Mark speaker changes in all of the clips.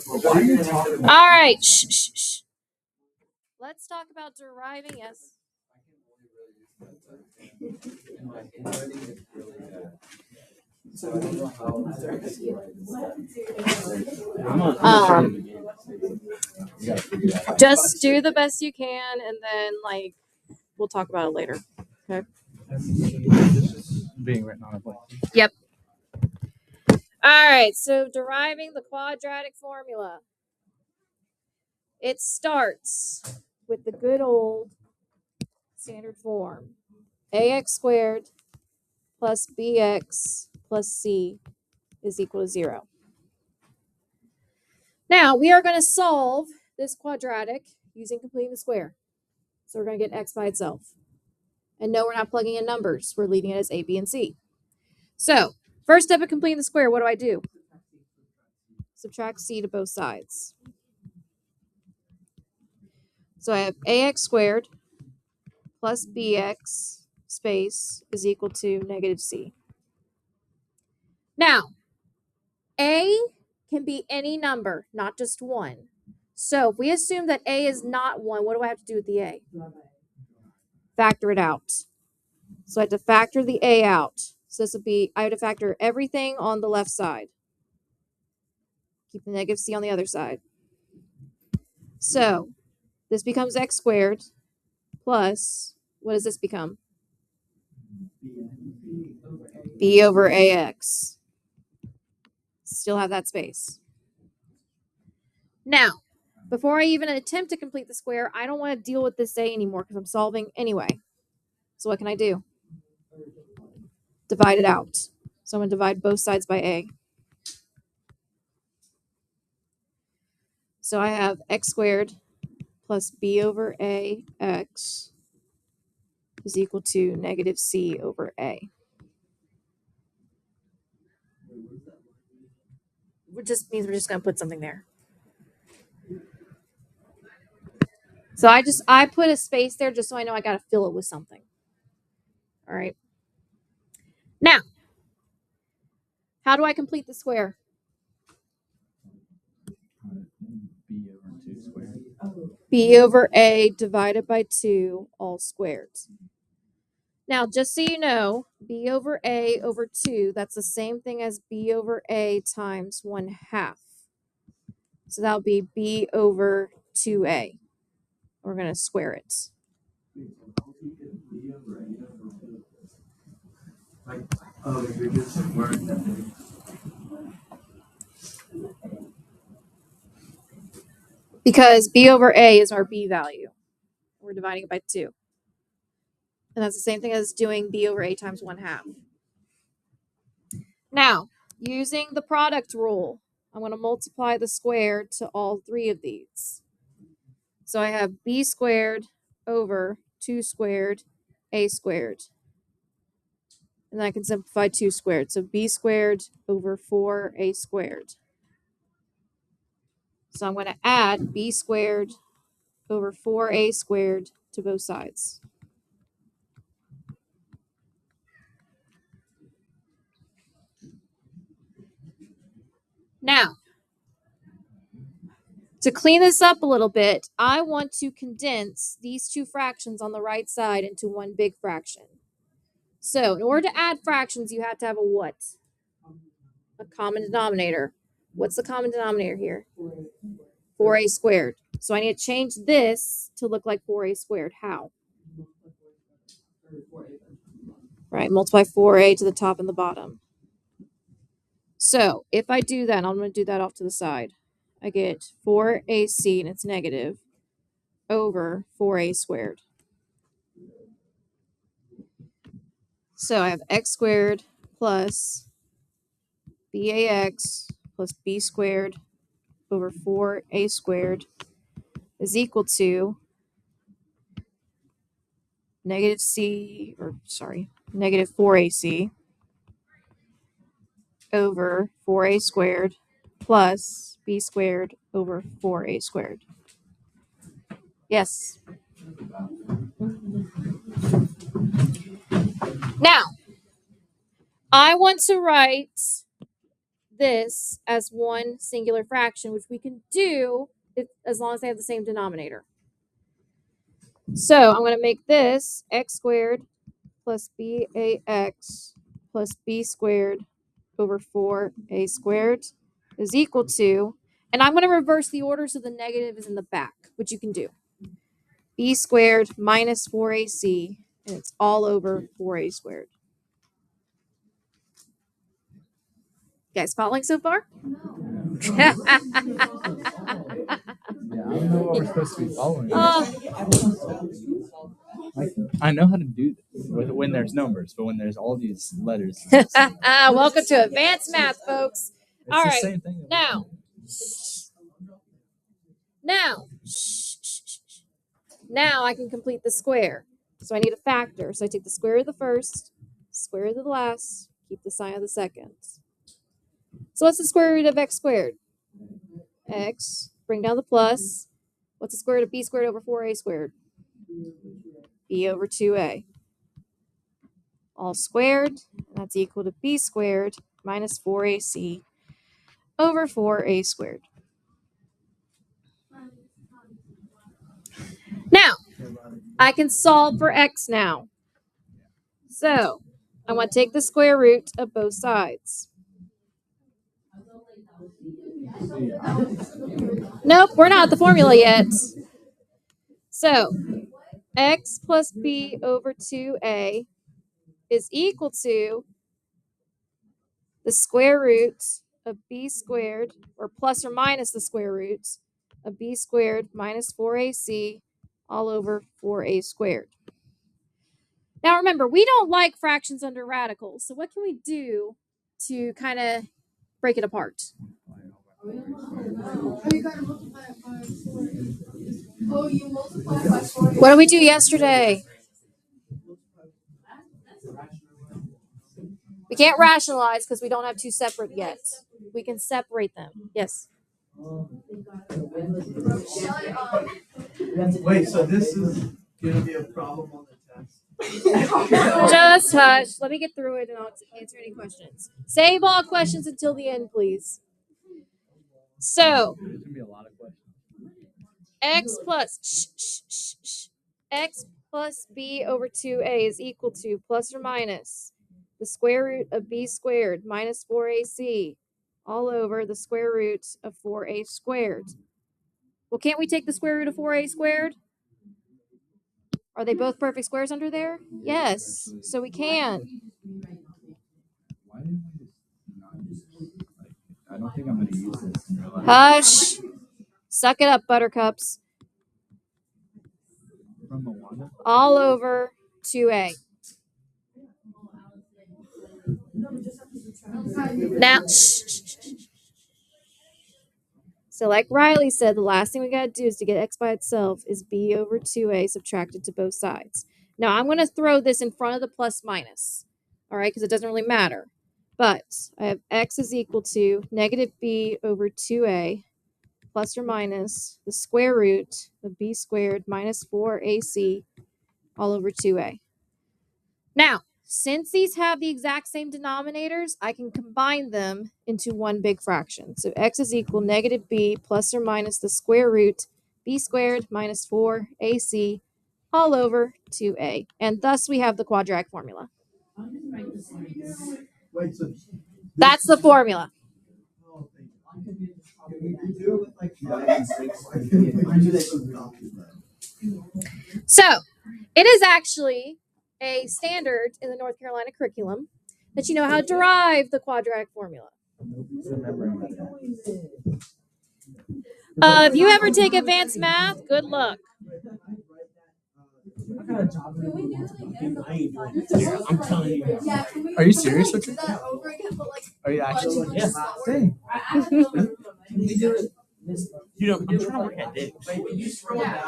Speaker 1: All right. Shh. Let's talk about deriving. Yes. Just do the best you can, and then we'll talk about it later. Okay.
Speaker 2: Being written on a plate.
Speaker 1: Yep. All right. So deriving the quadratic formula. It starts with the good old standard form. Ax squared plus bx plus c is equal to 0. Now, we are going to solve this quadratic using completing the square. So we're going to get x by itself. And no, we're not plugging in numbers. We're leaving it as a, b, and c. So, first step of completing the square, what do? Subtract c to both sides. So I have ax squared plus bx space is equal to negative c. Now, a can be any number, not just 1. So if we assume that a is not 1, what do I have to do with the a? Factor it out. So I have to factor the a out. So this would be, I have to factor everything on the left side. Keep the negative c on the other side. So this becomes x squared plus, what does this become? b over ax. Still have that space. Now, before I even attempt to complete the square, I don't want to deal with this a anymore because I'm solving anyway. So what can I do? Divide it out. So I'm going to divide both sides by a. So I have x squared plus b over ax is equal to negative c over a. It just means we're just going to put something there. So I put a space there just so I know I got to fill it with something. All right. Now, how do I complete the square?
Speaker 2: B over 2 squared.
Speaker 1: B over a divided by 2 all squared. Now, just so you know, b over a over 2, that's the same thing as b over a times 1/2. So that'll be b over 2a. We're going to square it. Because b over a is our b value. We're dividing it by 2. And that's the same thing as doing b over a times 1/2. Now, using the product rule, I'm going to multiply the square to all 3 of these. So I have b squared over 2 squared a squared. And then I can simplify 2 squared. So b squared over 4a squared. So I'm going to add b squared over 4a squared to both sides. Now, to clean this up a little bit, I want to condense these 2 fractions on the right side into one big fraction. So in order to add fractions, you have to have a what? A common denominator. What's the common denominator here? 4a squared. So I need to change this to look like 4a squared. How? Right, multiply 4a to the top and the bottom. So if I do that, I'm going to do that off to the side. I get 4ac, and it's negative, over 4a squared. So I have x squared plus bax plus b squared over 4a squared is equal to negative 4ac over 4a squared plus b squared over 4a squared. Yes. Now, I want to write this as one singular fraction, which we can do as long as they have the same denominator. So I'm going to make this x squared plus bax plus b squared over 4a squared is equal to, and I'm going to reverse the order so the negative is in the back, which you can do. B squared minus 4ac, and it's all over 4a squared. You guys following so far?
Speaker 2: Yeah, I don't know what we're supposed to be following. Like, I know how to do this when there's numbers, but when there's all these letters, it's
Speaker 1: Welcome to advanced math, folks. All
Speaker 2: the
Speaker 1: right,
Speaker 2: same thing.
Speaker 1: now I can complete the square. So I need a factor. So I take the square of the first, square root of the last, keep the sign of the second. So what's the square root of x squared? X, bring down the plus. What's the square root of b squared over 4a squared? B over 2a. All squared, that's equal to b squared minus 4ac over 4a squared. Now, I can solve for x now. So, I want to take the square root of both sides. Nope, we're not at the formula yet. So, x plus b over 2a is equal to the square root of b squared, or plus or minus the square root of b squared minus 4ac all over 4a squared. Now remember, we don't like fractions under radicals, so what can we do to kind of break it apart? What did we do yesterday? We can't rationalize because we don't have two separate yet. We can separate them. Yes.
Speaker 3: Wait, so this is going to be a problem on the test?
Speaker 1: Just hush. Let me get through it and I'll answer any questions. Save all questions until the end, please. So,
Speaker 2: There's gonna be a lot of questions.
Speaker 1: x plus b over 2a is equal to plus or minus the square root of b squared minus 4ac all over the square root of 4a squared. Well, can't we take the square root of 4a squared? Are they both perfect squares under there? Yes, so we can.
Speaker 2: Why didn't we just not use this? Like, I don't think I'm gonna use this in real life.
Speaker 1: Hush. Suck it up, buttercups.
Speaker 2: From Moana?
Speaker 1: All over 2a. Now, so like Riley said, the last thing we got to do is to get x by itself is b over 2a subtracted to both sides. Now, I'm going to throw this in front of the plus minus, all right, because it doesn't really matter. But I have x is equal to negative b over 2a plus or minus the square root of b squared minus 4ac all over 2a. Now, since these have the exact same denominators, I can combine them into one big fraction. So x is equal negative b plus or minus the square root b squared minus 4ac all over 2a. And thus we have the quadratic formula.
Speaker 3: Wait, so
Speaker 1: That's the formula. So, it is actually a standard in the North Carolina curriculum that you know how to derive the quadratic formula. If you ever take advanced math, good luck.
Speaker 3: I'm telling you.
Speaker 2: Are you serious, Richard? Are you actually?
Speaker 3: Yes.
Speaker 2: Dang.
Speaker 3: You know, I'm trying to work at Dick's.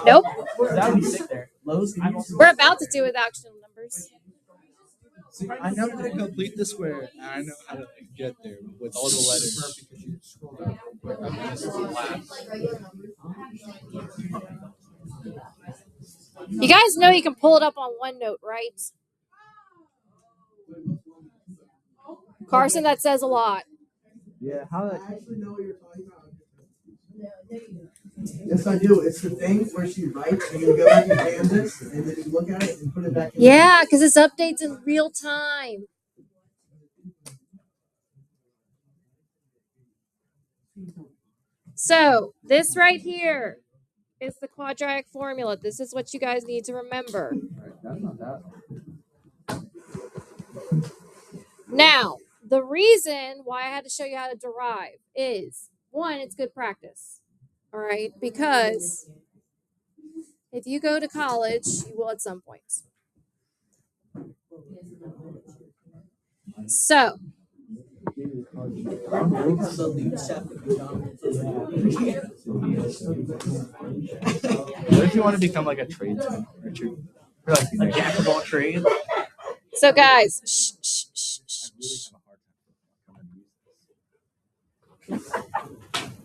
Speaker 1: Nope.
Speaker 3: That would be sick there. Lowe's.
Speaker 1: We're about to do with actual numbers.
Speaker 2: See, I know how to complete the square, and I know how to get there with all the letters.
Speaker 1: You guys know you can pull it up on OneNote, right? Carson, that says a lot.
Speaker 2: Yeah, how
Speaker 3: I actually know what you're talking about. Yes, I do. It's the thing where she writes and you go back and Canvas and then you look at it and put it back in.
Speaker 1: Yeah, because this updates in real time. So this right here is the quadratic formula. This is what you guys need to remember.
Speaker 2: that's not that.
Speaker 1: Now, the reason why I had to show you how to derive is, one, it's good practice. All right, because if you go to college, you will at some point. So,
Speaker 2: What if you want to become like a tradesman, Richard? Or like a jack of all trades?
Speaker 1: so guys, shh, shh, shh, shh, shh.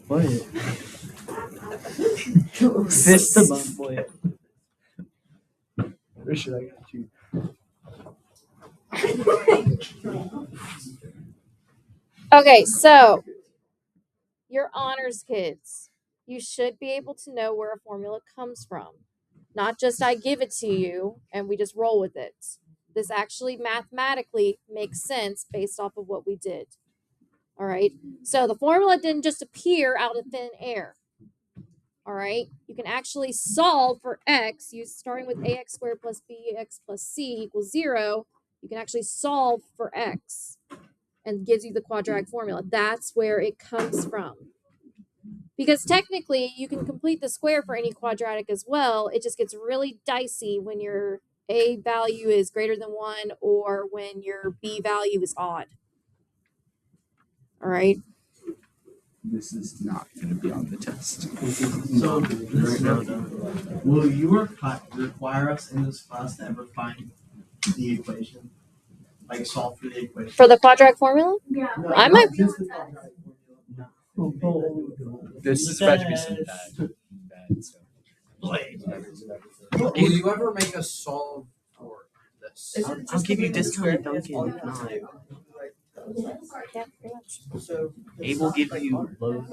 Speaker 2: What? Fist the bump, boy. Richard, I got you.
Speaker 1: Okay, so your honors kids, you should be able to know where a formula comes from. Not just I give it to you and we just roll with it. This actually mathematically makes sense based off of what we did. All right. So the formula didn't just appear out of thin air. All right. You can actually solve for x, starting with ax squared plus bx plus c equals 0. You can actually solve for x and gives you the quadratic formula. That's where it comes from. Because technically, you can complete the square for any quadratic as well. It just gets really dicey when your a value is greater than 1 or when your b value is odd. All right.
Speaker 2: This is not going to be on the test.
Speaker 3: So, will you require us in this class to ever find the equation? Like solve for the equation?
Speaker 1: For the quadratic formula?
Speaker 3: No,
Speaker 1: I
Speaker 3: not
Speaker 1: might-
Speaker 3: just the quadratic formula.
Speaker 2: This is about to be some bad stuff.
Speaker 4: Will you ever make us solve for this?
Speaker 5: I'll give you discounted Dunkin' if not. They will give you low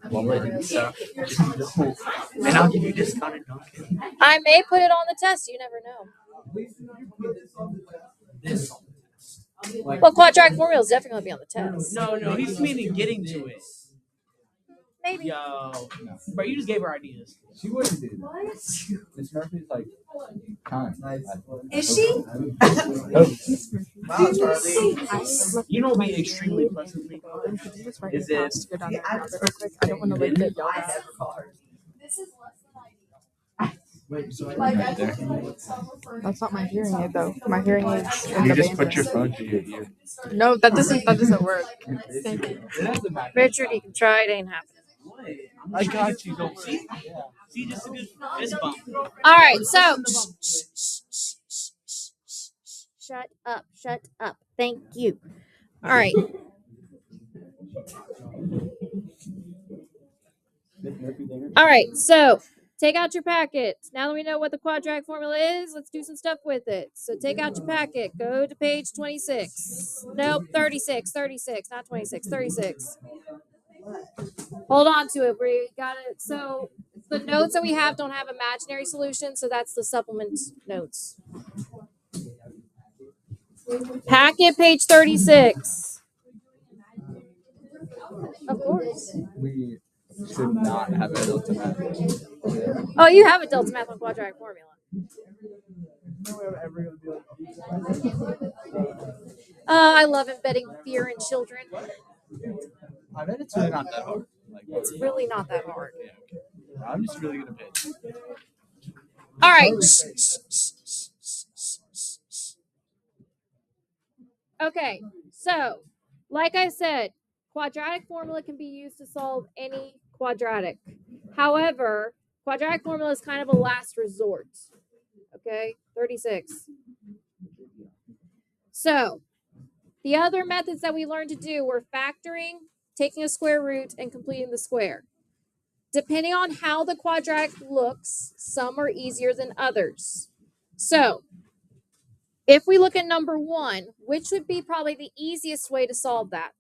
Speaker 5: wallet and stuff. Just don't. And I'll give you discounted Dunkin'.
Speaker 1: I may put it on the test. You never know.
Speaker 4: This.
Speaker 1: Well, quadratic formula is definitely going to be on the test.
Speaker 5: No, he's meaning getting to it.
Speaker 1: Maybe.
Speaker 5: Yo, bro, you just gave her ideas.
Speaker 2: She wouldn't do that. Miss Murphy's like kind.
Speaker 6: Is she?
Speaker 3: Wow, Charlie.
Speaker 5: You know what would be extremely pleasantly is if
Speaker 6: I don't want to lick it. This is less than
Speaker 3: Wait, so
Speaker 6: Like,
Speaker 2: Right there.
Speaker 6: That's not my hearing aid though. My hearing aid's in
Speaker 2: You
Speaker 6: the
Speaker 2: just put
Speaker 6: band.
Speaker 2: your phone to your ear.
Speaker 6: No, that doesn't work. Thank you.
Speaker 1: Richard, you can try. It ain't happening.
Speaker 5: I got you. Don't see. See, just a good fist bump.
Speaker 1: All right. So, shut up. Shut up. Thank you. All right. All right. So, take out your packet. Now that we know what the quadratic formula is, let's do some stuff with it. So take out your packet. Go to page 26. Nope, 36. 36, not 26. 36. Hold on to it. We got it. So the notes that we have don't have imaginary solutions, so that's the supplement notes. Packet, page 36. Of course.
Speaker 2: We should not have a delta math.
Speaker 1: Oh, you have a delta math on quadratic formula. I love embedding fear in children.
Speaker 2: I bet it's really not that hard. Like,
Speaker 1: It's really not that hard.
Speaker 2: yeah, okay. I'm just really gonna pitch.
Speaker 1: All right. Okay, so like I said, quadratic formula can be used to solve any quadratic. However, quadratic formula is kind of a last resort. Okay, 36. So the other methods that we learned to do were factoring, taking a square root, and completing the square. Depending on how the quadratic looks, some are easier than others. So If we look at number 1, which would be probably the easiest way to solve that?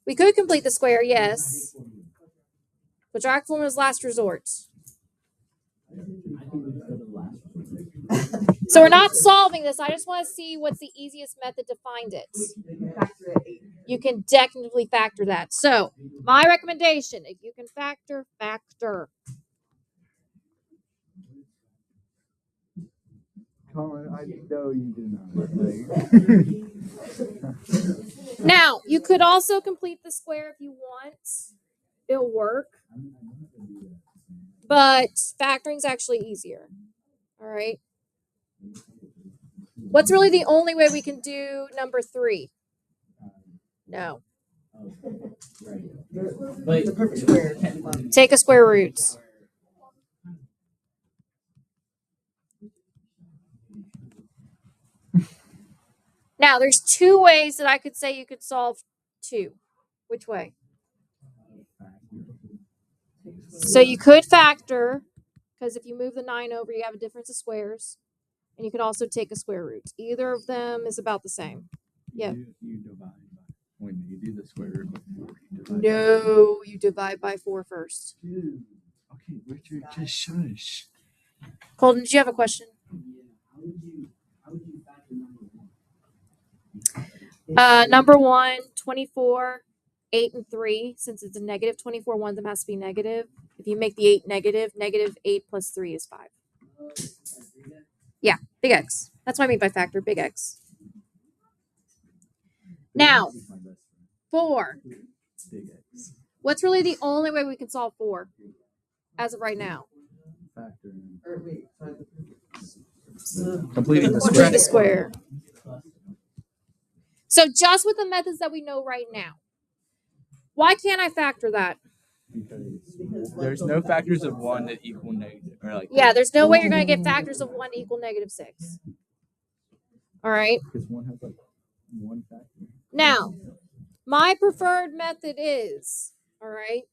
Speaker 1: We could complete the square, yes. Quadratic formula is last resort. So we're not solving this. I just want to see what's the easiest method to find it. You can technically factor that. So my recommendation, if you can factor, factor.
Speaker 2: Colin, I know you do not.
Speaker 1: Now, you could also complete the square if you want. It'll work. But factoring is actually easier. All right. What's really the only way we can do number 3? No.
Speaker 5: The perfect square.
Speaker 1: Take a square root. Now, there's 2 ways that I could say you could solve 2. Which way? So you could factor, because if you move the 9 over, you have a difference of squares. And you could also take a square root. Either of them is about the same. Yeah.
Speaker 2: You divide by, when you do the square root before you divide.
Speaker 1: No, you divide by 4 first.
Speaker 2: Dude. Okay, Richard, just shush.
Speaker 1: Colton, did you have a question? Number 1, 24, 8, and 3. Since it's a negative 24, one of them has to be negative. If you make the 8 negative, negative 8 plus 3 is 5. Yeah, big X. That's what I mean by factor, big X. Now, 4.
Speaker 2: Big X.
Speaker 1: What's really the only way we can solve 4 as of right now?
Speaker 2: Factor in.
Speaker 5: Completing the
Speaker 1: Complete the square. So just with the methods that we know right now, why can't I factor that?
Speaker 2: Because there's no factors of 1 that equal negative. Or like
Speaker 1: Yeah, there's no way you're going to get factors of 1 equal negative 6. All right.
Speaker 2: Because 1 has like 1 factor.
Speaker 1: Now, my preferred method is, all right,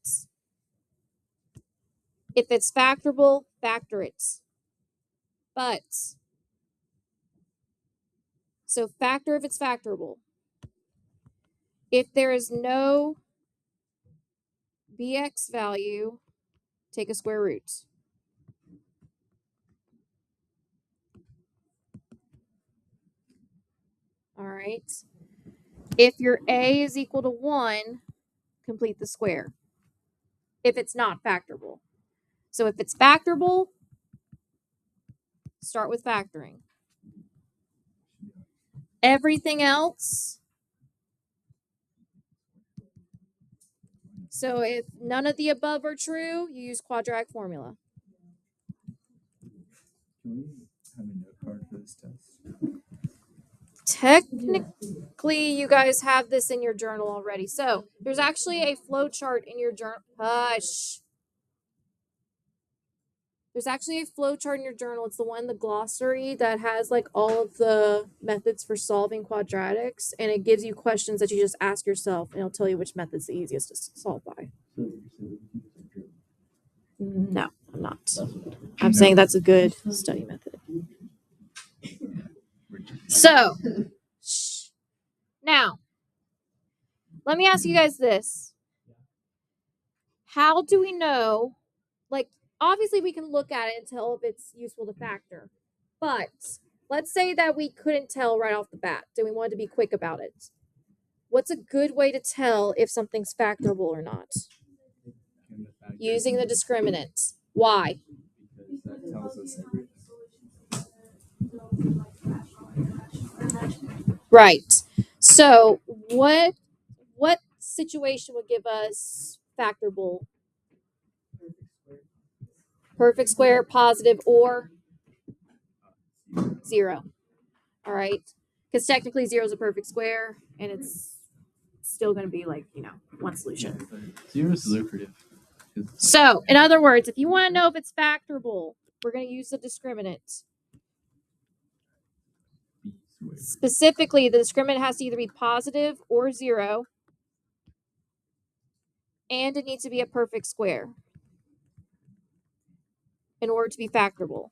Speaker 1: if it's factorable, factor it. But, so factor if it's factorable. If there is no bx value, take a square root. All right. If your a is equal to 1, complete the square. If it's not factorable. So if it's factorable, start with factoring. Everything else, so if none of the above are true, you use quadratic formula.
Speaker 2: Can we have a note card for this test?
Speaker 1: Technically, you guys have this in your journal already. So there's actually a flow chart in your journal. Hush. There's actually a flow chart in your journal. It's the one in the glossary that has like all of the methods for solving quadratics, and it gives you questions that you just ask yourself, and it'll tell you which method's the easiest to solve by. No, I'm not. I'm saying that's a good study method. So, now, let me ask you guys this. How do we know, like, obviously we can look at it and tell if it's useful to factor, but let's say that we couldn't tell right off the bat and we wanted to be quick about it. What's a good way to tell if something's factorable or not? Using the discriminant. Why?
Speaker 2: Because that tells us everything.
Speaker 1: Right. So what situation would give us factorable? Perfect square, positive, or 0. All right. Because technically 0 is a perfect square, and it's still going to be like, one solution.
Speaker 2: 0 is lucrative.
Speaker 1: So, in other words, if you want to know if it's factorable, we're going to use the discriminant. Specifically, the discriminant has to either be positive or 0, and it needs to be a perfect square in order to be factorable.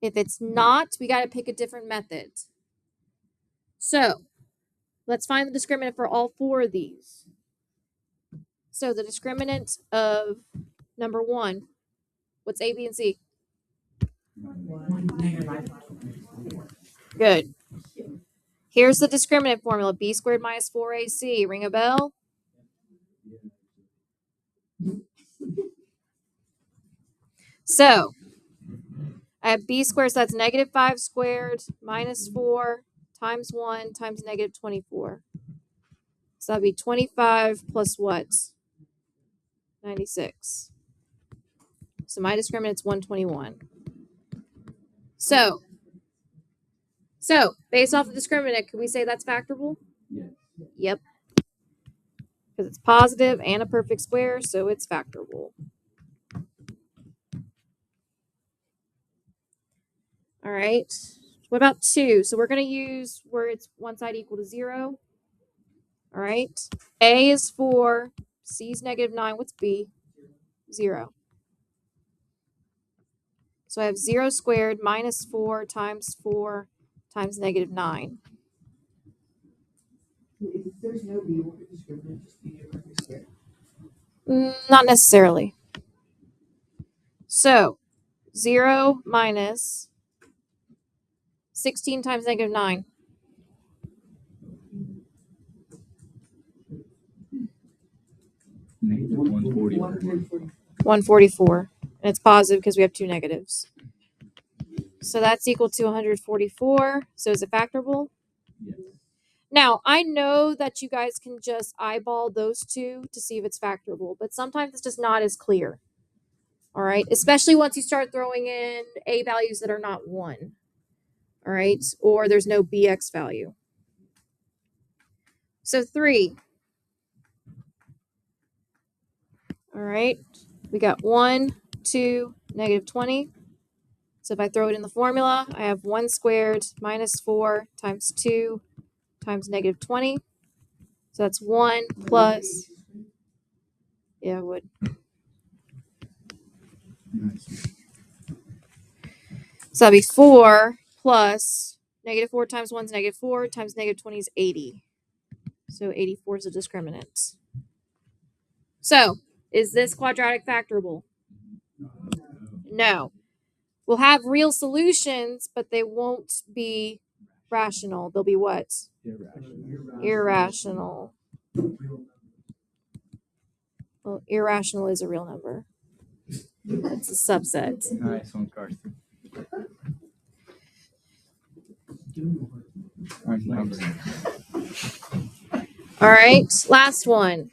Speaker 1: If it's not, we got to pick a different method. So let's find the discriminant for all 4 of these. So the discriminant of number 1, what's A, B, and C? Good. Here's the discriminant formula. B squared minus 4AC. Ring a bell? So I have B squared, so that's negative 5 squared minus 4 times 1 times negative 24. So that'd be 25 plus what? 96. So my discriminant's 121. So based off the discriminant, could we say that's factorable?
Speaker 2: Yes.
Speaker 1: Yep. Because it's positive and a perfect square, so it's factorable. All right. What about 2? So we're going to use where it's one side equal to 0. All right. A is 4. C is negative 9. What's B? 0. So I have 0 squared minus 4 times negative 9.
Speaker 7: If there's no B, won't the discriminant just be a perfect square?
Speaker 1: Not necessarily. So 0 minus 16 times negative 9.
Speaker 2: Negative 140.
Speaker 1: 144. And it's positive because we have 2 negatives. So that's equal to 144. So is it factorable?
Speaker 2: Yes.
Speaker 1: Now, I know that you guys can just eyeball those 2 to see if it's factorable, but sometimes it's just not as clear. All right, especially once you start throwing in A values that are not 1. All right, or there's no BX value. So 3. All right, we got 1, 2, negative 20. So if I throw it in the formula, I have 1 squared minus 4 times 2 times negative 20. So that's 1 plus, yeah, I would.
Speaker 2: Nice.
Speaker 1: So that'd be 4 plus negative 4 times 1 is negative 4 times negative 20 is 80. So 84 is a discriminant. So is this quadratic factorable? No. We'll have real solutions, but they won't be rational. They'll be what? Irrational. Well, irrational is a real number. It's a subset.
Speaker 2: Nice one, Carson. Nice number.
Speaker 1: All right, last one.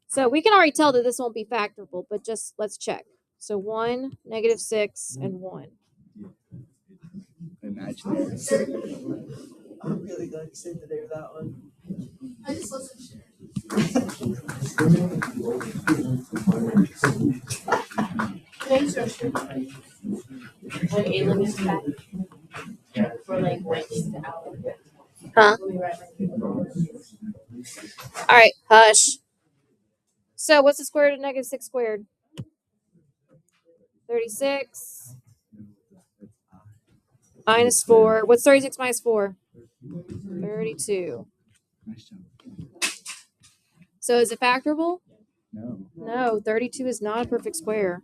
Speaker 1: So we can already tell that this won't be factorable, but just let's check. So 1, negative 6, and 1.
Speaker 2: Imaginary.
Speaker 3: I'm really glad you saved the day with that one.
Speaker 6: I just wasn't sure. Thanks, Joshua. When Aiden is back. For like Wednesday the hour.
Speaker 1: Huh?
Speaker 6: We'll be right back.
Speaker 1: All right, hush. So what's the square root of negative 6 squared? 36 minus 4. What's 36 minus 4? 32.
Speaker 2: Nice job.
Speaker 1: So is it factorable?
Speaker 2: No.
Speaker 1: No, 32 is not a perfect square.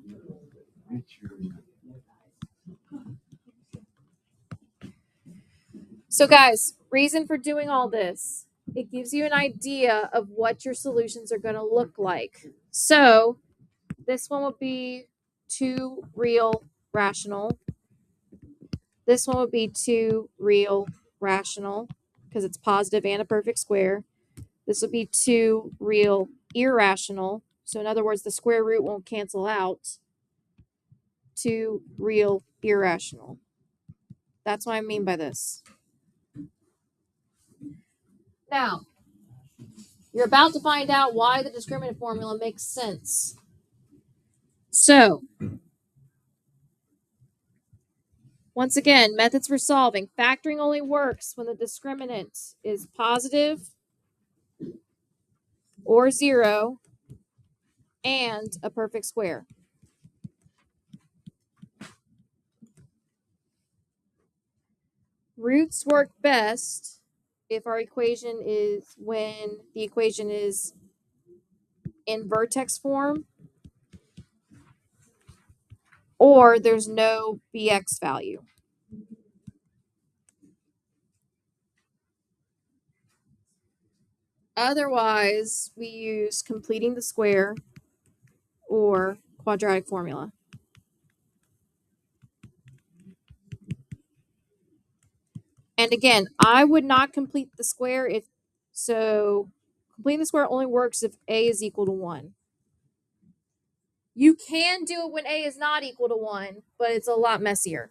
Speaker 1: So guys, reason for doing all this, it gives you an idea of what your solutions are going to look like. So this one would be 2 real rational. This one would be 2 real rational because it's positive and a perfect square. This would be 2 real irrational. So in other words, the square root won't cancel out. 2 real irrational. That's what I mean by this. Now, you're about to find out why the discriminant formula makes sense. So, once again, methods for solving. Factoring only works when the discriminant is positive or 0 and a perfect square. roots work best if our equation is when the equation is in vertex form or there's no bx value. Otherwise, we use completing the square or quadratic formula. And again, I would not complete the square if so. Completing the square only works if a is equal to 1. You can do it when a is not equal to 1, but it's a lot messier.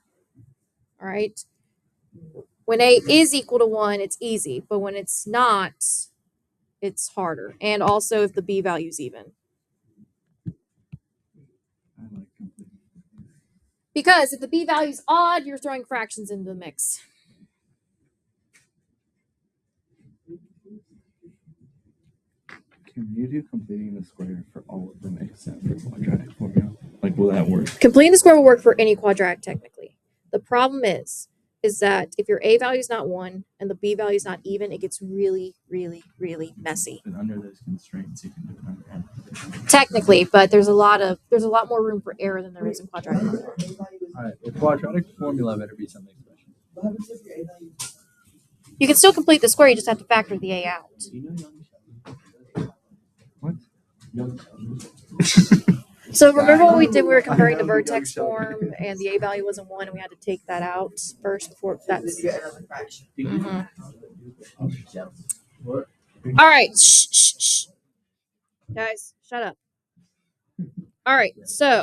Speaker 1: All right. When a is equal to 1, it's easy, but when it's not, it's harder. And also if the b value is even.
Speaker 2: I like completing.
Speaker 1: Because if the b value is odd, you're throwing fractions into the mix.
Speaker 2: Can you do completing the square for all of them except for quadratic formula? Like, will that work?
Speaker 1: Completing the square will work for any quadratic technically. The problem is that if your a value is not 1 and the b value is not even, it gets really, really, really messy.
Speaker 2: And under those constraints, you can do it under any.
Speaker 1: Technically, but there's a lot more room for error than there is in quadratic.
Speaker 2: All right, the quadratic formula better be something special.
Speaker 7: What happens if your A value?
Speaker 1: You can still complete the square, you just have to factor the a out.
Speaker 2: What?
Speaker 1: So remember what we did? We were comparing the vertex form, and the a value wasn't 1, and we had to take that out first before that's.
Speaker 7: You get another fraction.
Speaker 1: Mhm. All right, shh. Guys, shut up. All right, so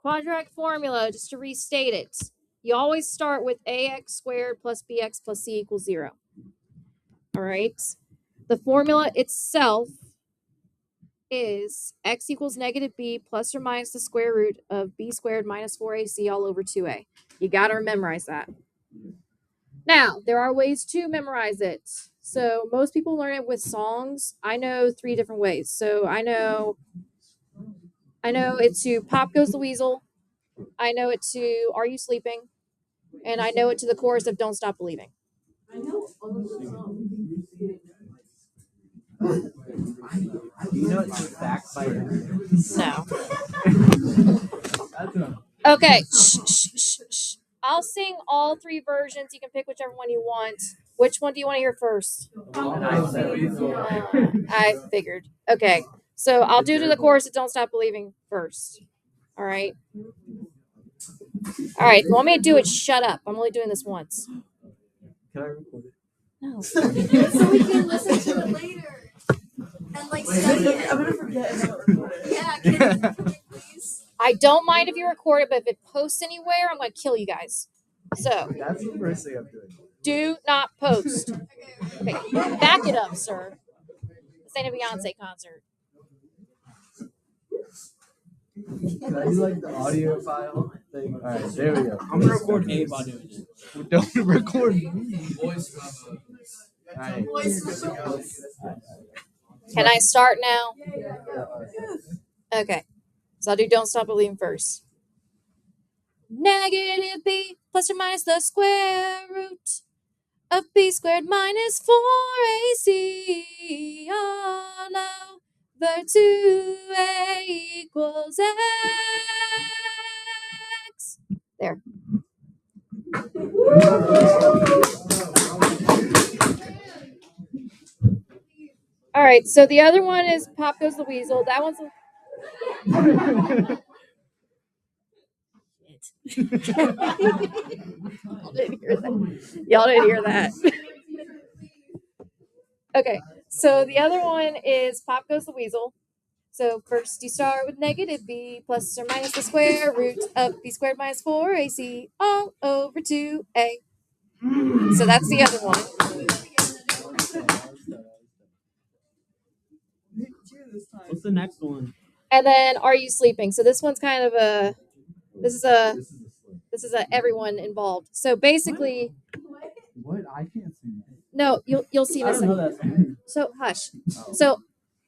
Speaker 1: quadratic formula, just to restate it, you always start with ax squared plus bx plus c equals 0. All right, the formula itself is x equals negative b plus or minus the square root of b squared minus 4ac all over 2a. You got to memorize that. Now, there are ways to memorize it. So most people learn it with songs. I know 3 different ways. So I know it to Pop Goes the Weasel. I know it to Are You Sleeping? And I know it to the chorus of Don't Stop Believing.
Speaker 7: I know all of those songs.
Speaker 3: Do you know it's back by
Speaker 1: No. Okay. Shh. I'll sing all 3 versions. You can pick whichever one you want. Which one do you want to hear first? I figured. Okay. So I'll do to the chorus of Don't Stop Believing first. All right. All right. You want me to do it? Shut up. I'm only doing this once.
Speaker 3: Can I record it?
Speaker 1: No.
Speaker 6: So we can listen to it later. And like study it.
Speaker 7: I'm gonna forget and not record it.
Speaker 6: Yeah, can you please?
Speaker 1: I don't mind if you record it, but if it posts anywhere, I'm going to kill you guys. So
Speaker 3: That's the first thing I'm doing.
Speaker 1: do not post. Okay. Back it up, sir. This ain't a Beyonce concert.
Speaker 3: Can I do like the audio file thing? All right, there we go.
Speaker 4: I'm gonna record Abe on doing it.
Speaker 3: Don't record me.
Speaker 4: Voice
Speaker 3: All right.
Speaker 1: Can I start now? Okay. So I'll do Don't Stop Believing first. Negative b plus or minus the square root of b squared minus 4ac all over 2a equals x. There. All right, so the other one is Pop Goes the Weasel. That one's Y'all didn't hear that. Okay, so the other one is Pop Goes the Weasel. So first you start with negative b plus or minus the square root of b squared minus 4ac all over 2a. So that's the other one.
Speaker 5: What's the next one?
Speaker 1: And then Are You Sleeping? So this one's kind of a this is a everyone involved. So basically
Speaker 2: What? I can't see that.
Speaker 1: no, you'll see
Speaker 5: I
Speaker 1: this.
Speaker 5: don't know that song.
Speaker 1: So hush. So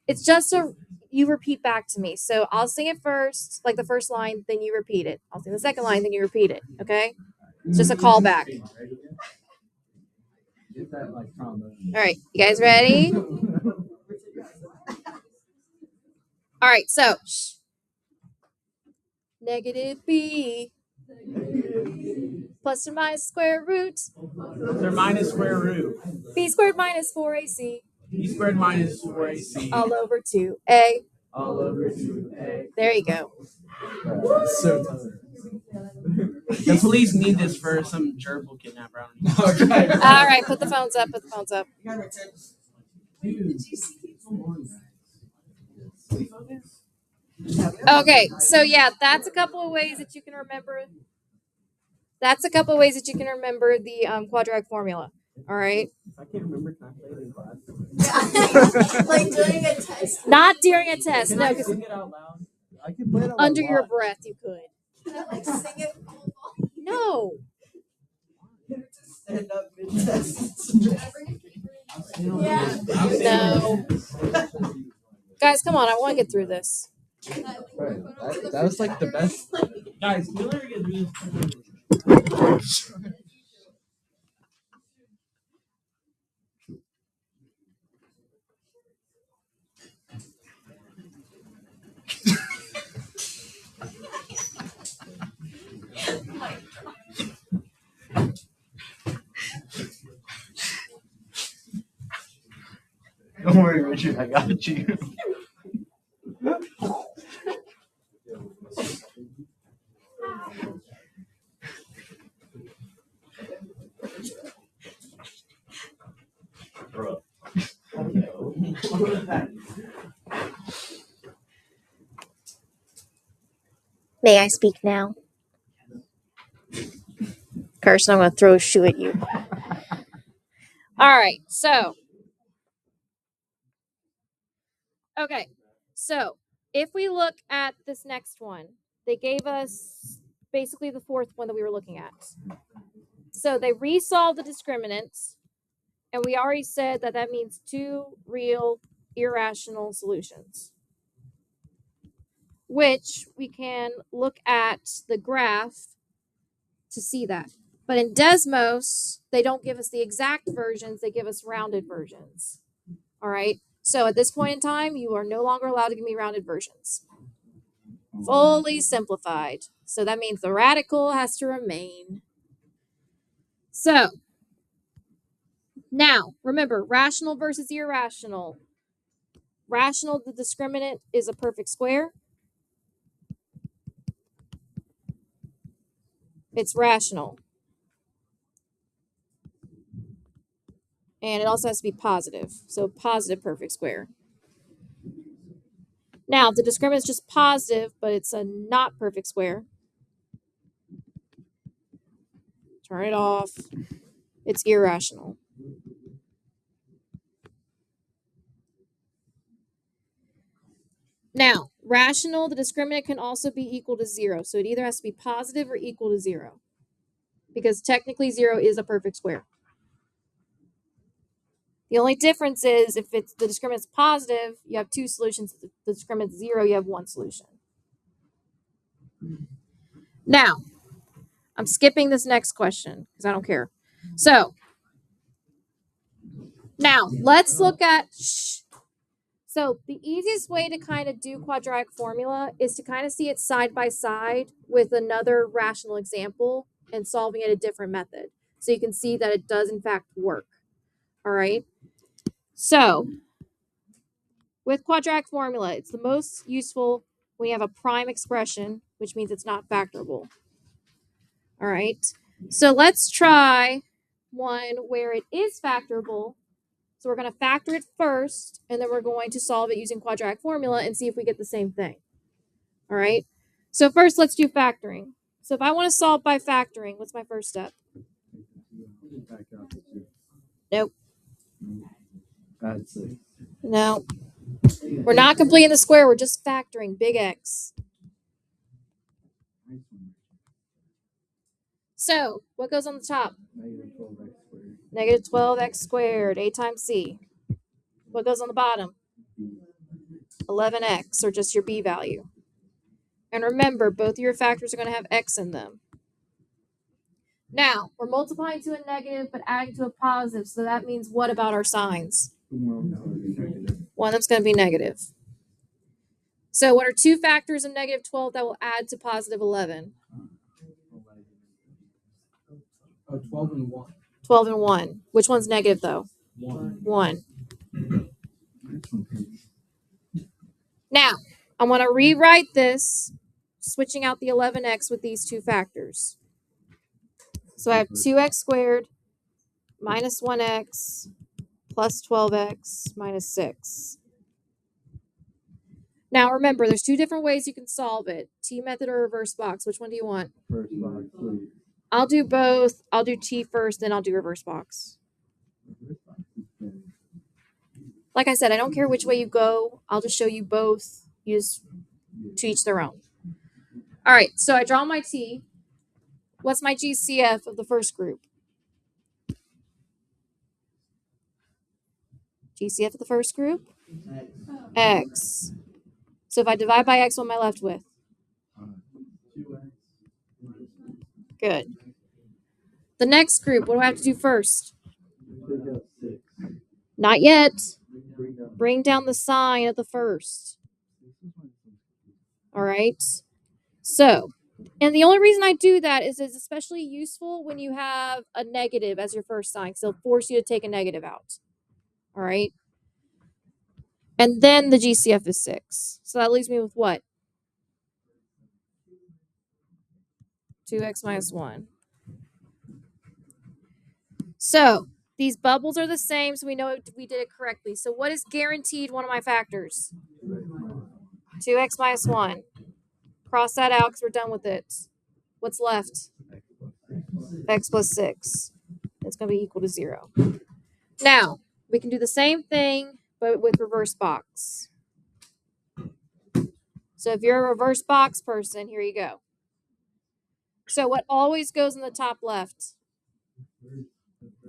Speaker 1: it's just a you repeat back to me. So I'll sing it first, like the first line, then you repeat it. I'll sing the second line, then you repeat it. Okay? It's just a callback.
Speaker 2: Get that like trombone.
Speaker 1: All right, you guys ready? All right, so negative b plus or minus square root
Speaker 4: Plus or minus square root.
Speaker 1: b squared minus 4ac
Speaker 4: B squared minus 4AC.
Speaker 1: all over 2a.
Speaker 4: All over 2A.
Speaker 1: There you go.
Speaker 2: So tough.
Speaker 4: The police need this for some gerbil kidnapper.
Speaker 2: Okay.
Speaker 1: All right, put the phones up. Put the phones up. Okay, so yeah, that's a couple of ways that you can remember. That's a couple of ways that you can remember the quadratic formula. All right.
Speaker 4: I can't remember, can I play it in class?
Speaker 6: Like during a test.
Speaker 1: Not during a test.
Speaker 4: Can
Speaker 1: No,
Speaker 4: I
Speaker 1: because
Speaker 4: sing it out loud?
Speaker 2: I can play it on
Speaker 1: under
Speaker 2: my
Speaker 1: your
Speaker 2: watch.
Speaker 1: breath you could.
Speaker 6: Like sing it.
Speaker 1: No.
Speaker 3: Stand up mid-test.
Speaker 6: Yeah.
Speaker 1: No. Guys, come on. I want to get through this.
Speaker 2: Right. That was like the best.
Speaker 4: Guys, can we let her get through this?
Speaker 3: Don't worry, Richard, I got you.
Speaker 1: May I speak now? Carson, I'm going to throw a shoe at you. All right, so. Okay, so if we look at this next one, they gave us basically the fourth one that we were looking at. So they resolved the discriminants, and we already said that that means two real irrational solutions, which we can look at the graph to see that. But in Desmos, they don't give us the exact versions, they give us rounded versions. All right. So at this point in time, you are no longer allowed to give me rounded versions. Fully simplified. So that means the radical has to remain. So now remember, rational versus irrational. Rational, the discriminant is a perfect square. It's rational. And it also has to be positive. So positive perfect square. Now, if the discriminant is just positive, but it's a not perfect square, turn it off. It's irrational. Now, rational, the discriminant can also be equal to 0. So it either has to be positive or equal to 0. Because technically 0 is a perfect square. The only difference is if it's the discriminant's positive, you have two solutions. If the discriminant's 0, you have one solution. Now, I'm skipping this next question because I don't care. So, now let's look at, so the easiest way to kind of do quadratic formula is to kind of see it side by side with another rational example and solving it a different method. So you can see that it does in fact work. All right. So with quadratic formula, it's the most useful when you have a prime expression, which means it's not factorable. All right. So let's try one where it is factorable. So we're going to factor it first, and then we're going to solve it using quadratic formula and see if we get the same thing. All right. So first, let's do factoring. So if I want to solve by factoring, what's my first step? Nope.
Speaker 2: That's it.
Speaker 1: No. We're not completing the square. We're just factoring big X. So what goes on the top?
Speaker 2: Negative 12x squared.
Speaker 1: Negative 12x squared, A times C. What goes on the bottom? 11x, or just your b value. And remember, both of your factors are going to have x in them. Now, we're multiplying to a negative but adding to a positive, so that means what about our signs? One that's going to be negative. So what are two factors of negative 12 that will add to positive 11?
Speaker 2: 12 and 1.
Speaker 1: 12 and 1. Which one's negative, though? 1. Now, I want to rewrite this, switching out the 11x with these two factors. So I have 2x squared minus 1x plus 12x minus 6. Now, remember, there's two different ways you can solve it. T method or reverse box. Which one do you want?
Speaker 2: First box, please.
Speaker 1: I'll do both. I'll do T first, then I'll do reverse box. Like I said, I don't care which way you go. I'll just show you both. Use to each their own. All right, so I draw my T. What's my GCF of the first group? GCF of the first group? X. So if I divide by x, what am I left with? Good. The next group, what do I have to do first? Not yet. Bring down the sign of the first. All right. So, and the only reason I do that is it's especially useful when you have a negative as your first sign. So it'll force you to take a negative out. All right. And then the GCF is 6. So that leaves me with what? 2x minus 1. So these bubbles are the same, so we know we did it correctly. So what is guaranteed one of my factors? 2x minus 1. Cross that out because we're done with it. What's left? X plus 6. It's going to be equal to 0. Now, we can do the same thing, but with reverse box. So if you're a reverse box person, here you go. So what always goes in the top left?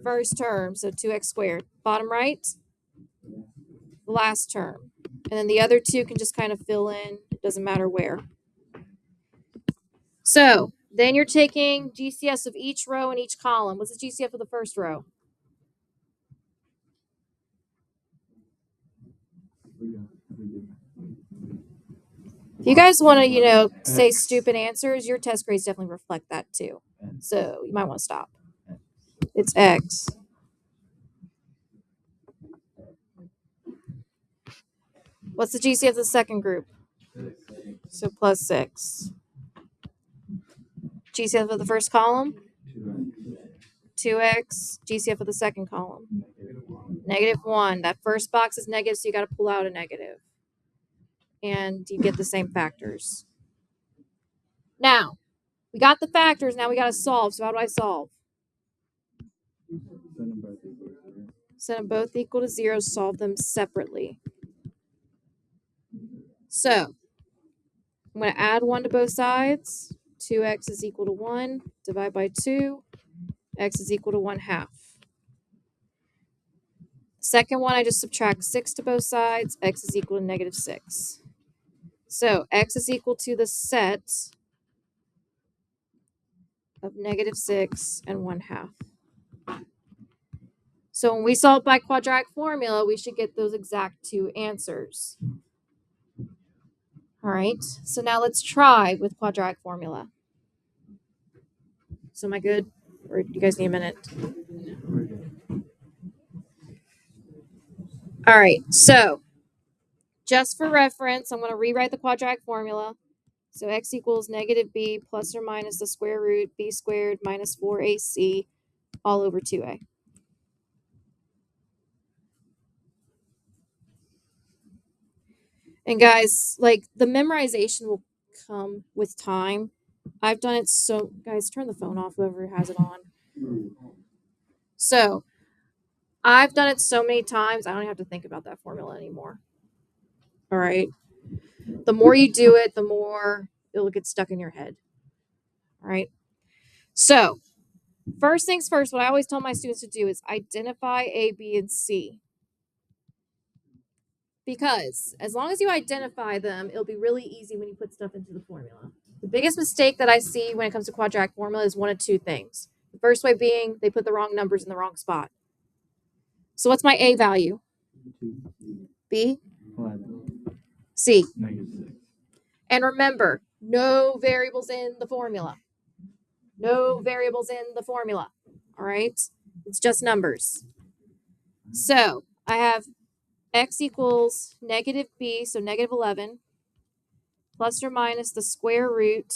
Speaker 1: First term, so 2x squared. Bottom right, the last term. And then the other two can just kind of fill in. It doesn't matter where. So then you're taking GCFs of each row and each column. What's the GCF of the first row? If you guys want to, say stupid answers, your test grades definitely reflect that too. So you might want to stop. It's X. What's the GCF of the second group? So plus 6. GCF of the first column? 2x. GCF of the second column? Negative 1. That first box is negative, so you got to pull out a negative. And you get the same factors. Now, we got the factors. Now we got to solve. So how do I solve? Set them both equal to 0. Solve them separately. So, I'm going to add 1 to both sides. 2x is equal to 1. Divide by 2. X is equal to 1/2. Second one, I just subtract 6 to both sides. X is equal to negative 6. So, x is equal to the set of negative 6 and 1/2. So when we solve by quadratic formula, we should get those exact two answers. All right, so now let's try with quadratic formula. So am I good? Or do you guys need a minute? All right, so just for reference, I'm going to rewrite the quadratic formula. So x equals negative b plus or minus the square root b squared minus 4ac all over 2a. And guys, like the memorization will come with time. I've done it so, guys, turn the phone off, whoever has it on. So I've done it so many times, I don't have to think about that formula anymore. All right. The more you do it, the more it'll get stuck in your head. All right. So first things first, what I always tell my students to do is identify A, B, and C. Because as long as you identify them, it'll be really easy when you put stuff into the formula. The biggest mistake that I see when it comes to quadratic formula is one of two things. The first way being they put the wrong numbers in the wrong spot. So what's my A value?
Speaker 2: 2,
Speaker 1: B?
Speaker 2: 11,
Speaker 1: C.
Speaker 2: -6.
Speaker 1: And remember, no variables in the formula. No variables in the formula. All right? It's just numbers. So I have x equals negative b, so negative 11, plus or minus the square root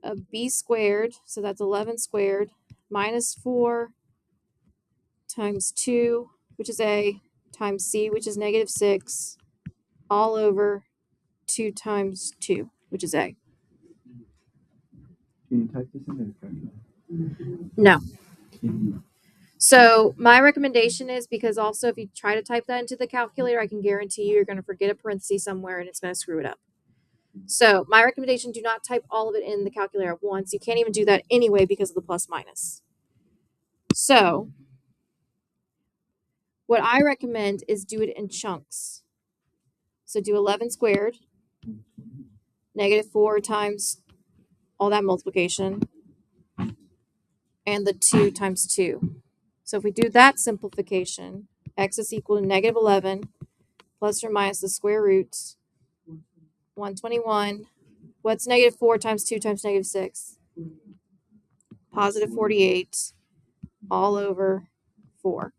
Speaker 1: of b squared, so that's 11 squared, minus 4 times 2, which is a, times c, which is negative 6, all over 2 times 2, which is a.
Speaker 2: Can you type this in the calculator?
Speaker 1: No.
Speaker 2: Can you?
Speaker 1: So my recommendation is, because also if you try to type that into the calculator, I can guarantee you you're going to forget a parenthesis somewhere and it's going to screw it up. So my recommendation, do not type all of it in the calculator at once. You can't even do that anyway because of the plus minus. So what I recommend is do it in chunks. So do 11 squared, negative 4 times all that multiplication, and the 2 times 2. So if we do that simplification, x is equal to negative 11 plus or minus the square root, 121. What's negative 4 times 2 times negative 6? Positive 48, all over 4.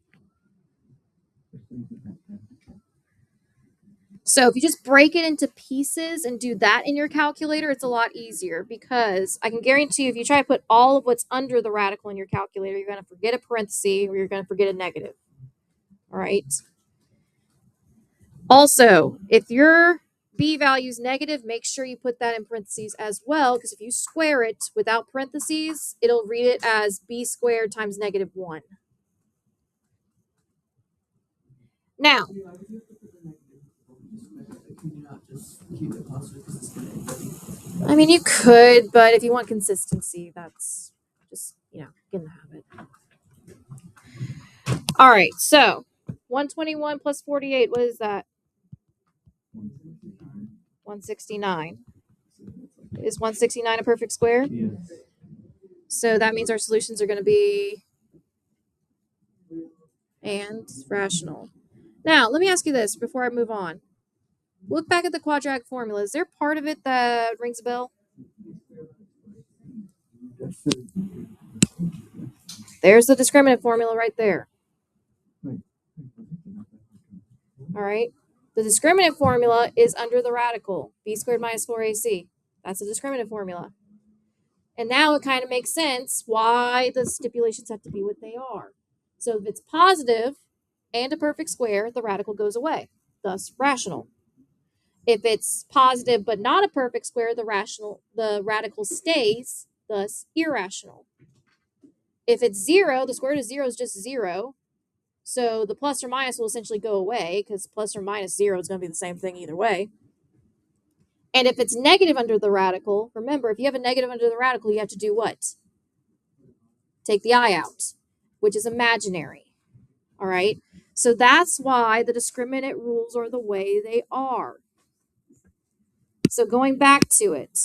Speaker 1: So if you just break it into pieces and do that in your calculator, it's a lot easier, because I can guarantee you if you try to put all of what's under the radical in your calculator, you're going to forget a parenthesis or you're going to forget a negative. All right. Also, if your b value is negative, make sure you put that in parentheses as well, because if you square it without parentheses, it'll read it as b squared times negative 1. Now,
Speaker 7: Can you not just keep it positive because it's gonna
Speaker 1: I mean, you could, but if you want consistency, that's just, get in the habit. All right, so 121 plus 48, what is that? 169. Is 169 a perfect square?
Speaker 2: Yes.
Speaker 1: So that means our solutions are going to be and rational. Now, let me ask you this before I move on. Look back at the quadratic formula. Is there part of it that rings a bell? There's the discriminant formula right there. All right. The discriminant formula is under the radical, b squared minus 4ac. That's the discriminant formula. And now it kind of makes sense why the stipulations have to be what they are. So if it's positive and a perfect square, the radical goes away, thus rational. If it's positive but not a perfect square, the radical stays, thus irrational. If it's 0, the square root of 0 is just 0. So the plus or minus will essentially go away, because plus or minus 0 is going to be the same thing either way. And if it's negative under the radical, remember, if you have a negative under the radical, you have to do what? Take the I out, which is imaginary. All right? So that's why the discriminant rules are the way they are. So going back to it,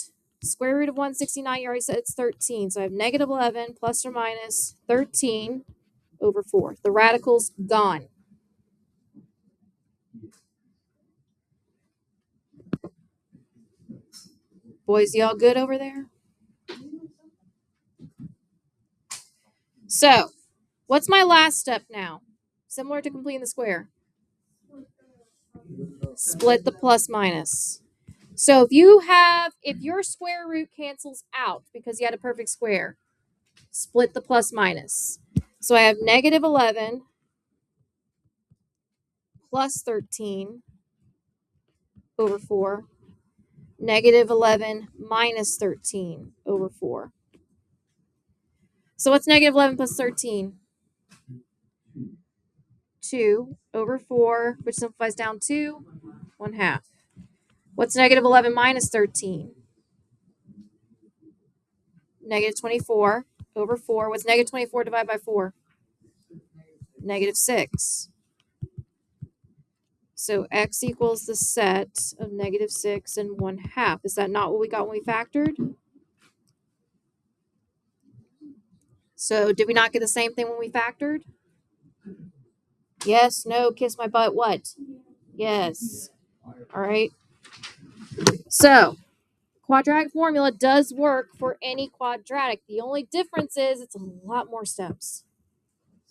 Speaker 1: square root of 169, you already said it's 13. So I have negative 11 plus or minus 13 over 4. The radical's gone. Boys, y'all good over there? So, what's my last step now? Similar to completing the square. Split the plus minus. So if your square root cancels out because you had a perfect square, split the plus minus. So I have negative 11 plus 13 over 4. Negative 11 minus 13 over 4. So what's negative 11 plus 13? 2 over 4, which simplifies down to 1/2. What's negative 11 minus 13? Negative 24 over 4. What's negative 24 divided by 4? Negative 6. So x equals the set of -6 and 1/2. Is that not what we got when we factored? So did we not get the same thing when we factored? Yes, no, kiss my butt, what? Yes. All right. So quadratic formula does work for any quadratic. The only difference is it's a lot more steps.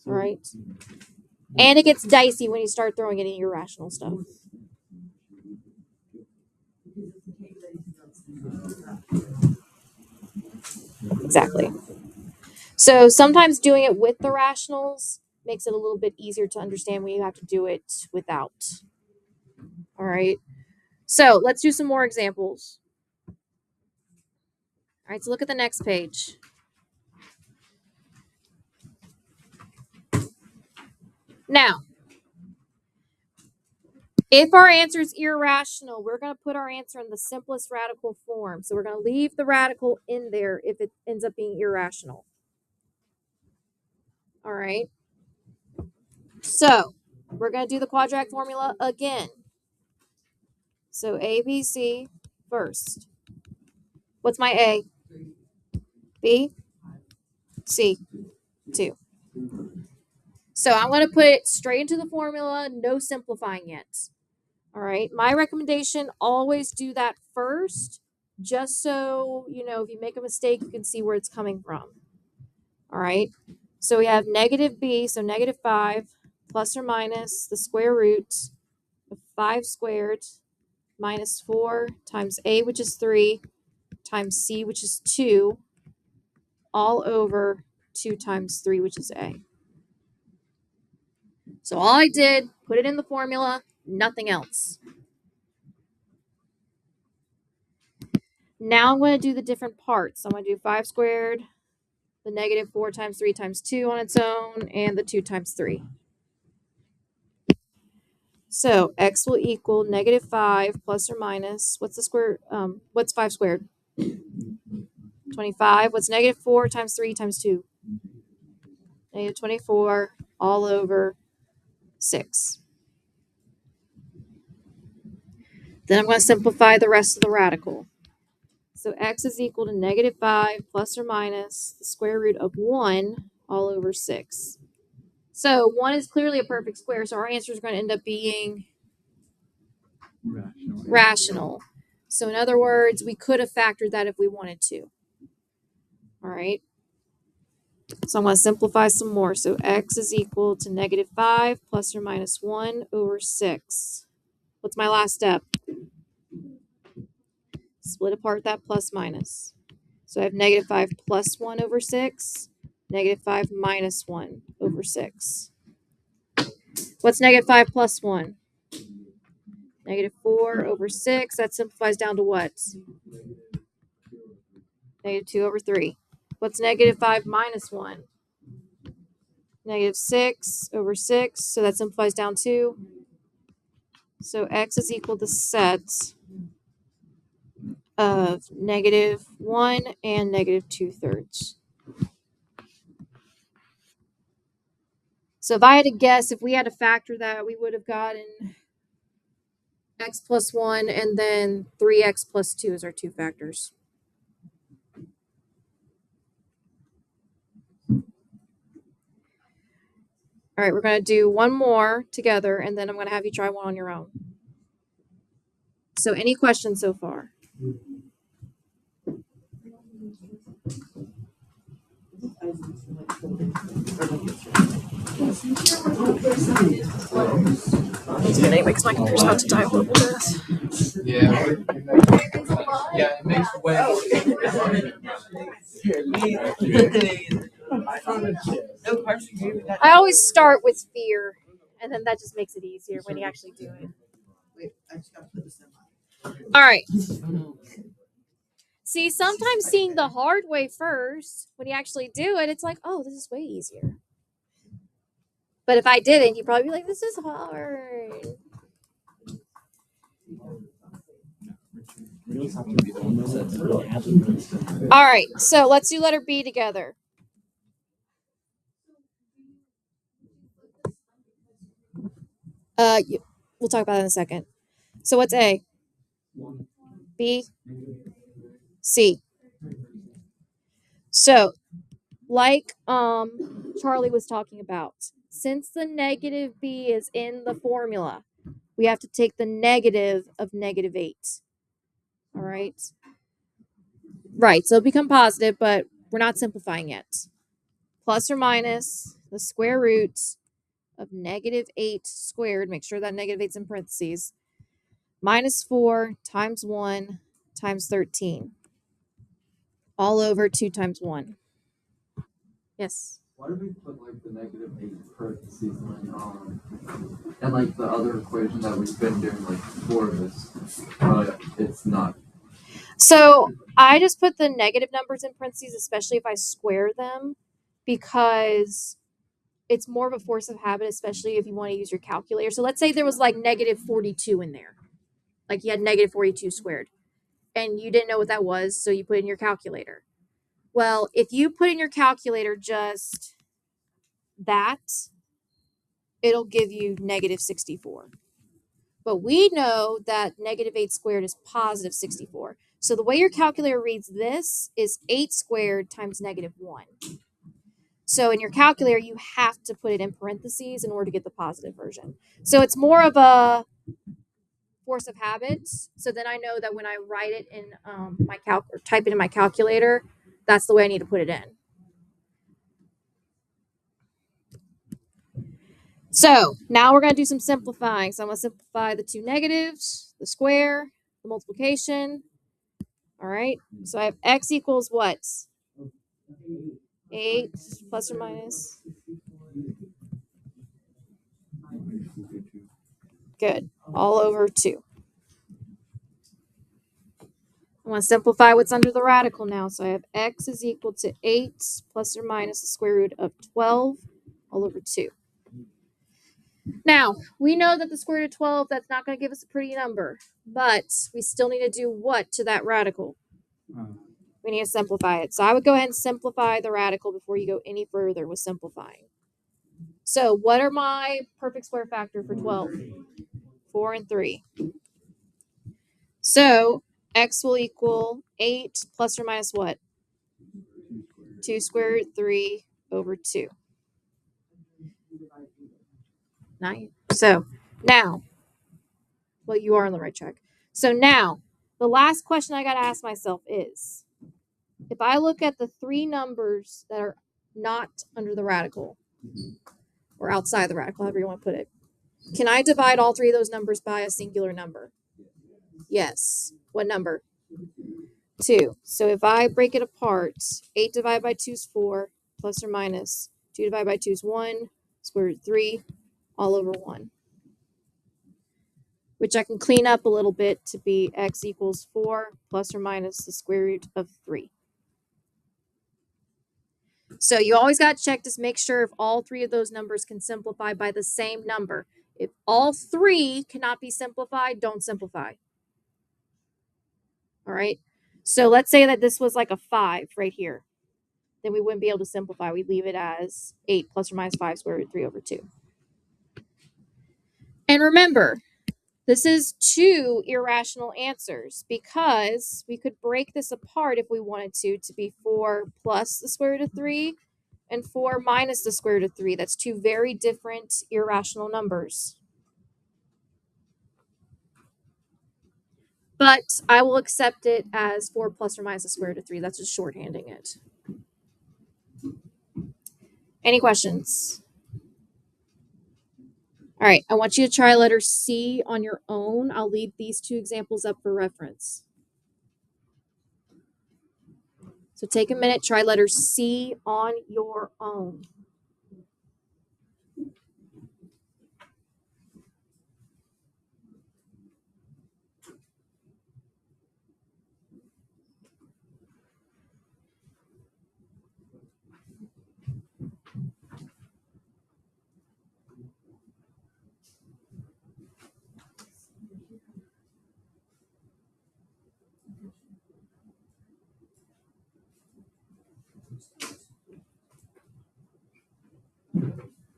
Speaker 1: All right. And it gets dicey when you start throwing in irrational stuff. Exactly. So sometimes doing it with the rationals makes it a little bit easier to understand when you have to do it without. All right. So let's do some more examples. All right, so look at the next page. Now, if our answer is irrational, we're going to put our answer in the simplest radical form. So we're going to leave the radical in there if it ends up being irrational. All right. So we're going to do the quadratic formula again. So A, B, C first. What's my A? B, C, 2. So I'm going to put it straight into the formula, no simplifying yet. All right. My recommendation, always do that first, just so, if you make a mistake, you can see where it's coming from. All right. So we have negative b, so -5 plus or minus the square root of 5 squared minus 4 times a, which is 3, times c, which is 2, all over 2 times 3, which is a. So all I did, put it in the formula, nothing else. Now I'm going to do the different parts. I'm going to do 5 squared, the -4 times 3 times 2 on its own, and the 2 times 3. So x will equal -5 plus or minus, what's the square, what's 5 squared? 25. What's -4 times 3 times 2? -24 all over 6. Then I'm going to simplify the rest of the radical. So x is equal to -5 plus or minus the square root of 1 all over 6. So 1 is clearly a perfect square, so our answer is going to end up being rational. So in other words, we could have factored that if we wanted to. All right. So I'm going to simplify some more. So x is equal to -5 plus or minus 1 over 6. What's my last step? Split apart that plus minus. So I have -5 plus 1 over 6, -5 minus 1 over 6. What's -5 plus 1? -4 over 6. That simplifies down to what? -2 over 3. What's -5 minus 1? -6 over 6. So that simplifies down to. So x is equal to set of -1 and -2/3. So if I had to guess, if we had to factor that, we would have gotten x plus 1 and then 3x plus 2 as our two factors. All right, we're going to do one more together, and then I'm going to have you try one on your own. So any questions so far? It makes my computer's about to die a little bit.
Speaker 2: Yeah. Yeah, it makes way.
Speaker 1: I always start with fear, and then that just makes it easier when you actually do it.
Speaker 3: Wait, I just gotta put this in my.
Speaker 1: All right. See, sometimes seeing the hard way first, when you actually do it, it's like, oh, this is way easier. But if I didn't, you'd probably be like, this is hard. All right, so let's do letter B together. We'll talk about that in a second. So what's A? B? C. So, like Charlie was talking about, since the negative b is in the formula, we have to take the negative of -8. All right. Right, so it'll become positive, but we're not simplifying yet. Plus or minus the square root of -8 squared, make sure that -8's in parentheses, minus 4 times 1 times 13, all over 2 times 1. Yes?
Speaker 2: Why do we put like the -8 parentheses and like the other equation that we've been doing like before this? It's not.
Speaker 1: So I just put the negative numbers in parentheses, especially if I square them, because it's more of a force of habit, especially if you want to use your calculator. So let's say there was like -42 in there. Like you had -42 squared and you didn't know what that was, so you put in your calculator. Well, if you put in your calculator just that, it'll give you -64. But we know that -8 squared is positive 64. So the way your calculator reads this is 8 squared times -1. So in your calculator, you have to put it in parentheses in order to get the positive version. So it's more of a force of habit. So then I know that when I write it in my or type it in my calculator, that's the way I need to put it in. So now we're going to do some simplifying. So I'm going to simplify the two negatives, the square, the multiplication. All right. So I have x equals what? 8 plus or minus. Good. All over 2. I want to simplify what's under the radical now. So I have x is equal to 8 plus or minus the square root of 12 all over 2. Now, we know that the square root of 12, that's not going to give us a pretty number. But we still need to do what to that radical? We need to simplify it. So I would go ahead and simplify the radical before you go any further with simplifying. So what are my perfect square factor for 12? 4 and 3. So x will equal 8 plus or minus what? 2 square root 3 over 2. 9. So now, well, you are on the right track. So now, the last question I got to ask myself is, if I look at the 3 numbers that are not under the radical, or outside the radical, however you want to put it, can I divide all 3 of those numbers by a singular number? Yes. What number? 2. So if I break it apart, 8 divided by 2 is 4, plus or minus 2 divided by 2 is 1, square root 3, all over 1. Which I can clean up a little bit to be x equals 4 plus or minus the square root of 3. So you always got to check to make sure if all 3 of those numbers can simplify by the same number. If all 3 cannot be simplified, don't simplify. All right. So let's say that this was like a 5 right here. Then we wouldn't be able to simplify. We'd leave it as 8 plus or minus 5 square root 3 over 2. And remember, this is 2 irrational answers because we could break this apart if we wanted to be 4 plus the square root of 3 and 4 minus the square root of 3. That's 2 very different irrational numbers. But I will accept it as 4 plus or minus the square root of 3. That's just shorthanding it. Any questions? All right, I want you to try letter C on your own. I'll leave these 2 examples up for reference. So take a minute, try letter C on your own.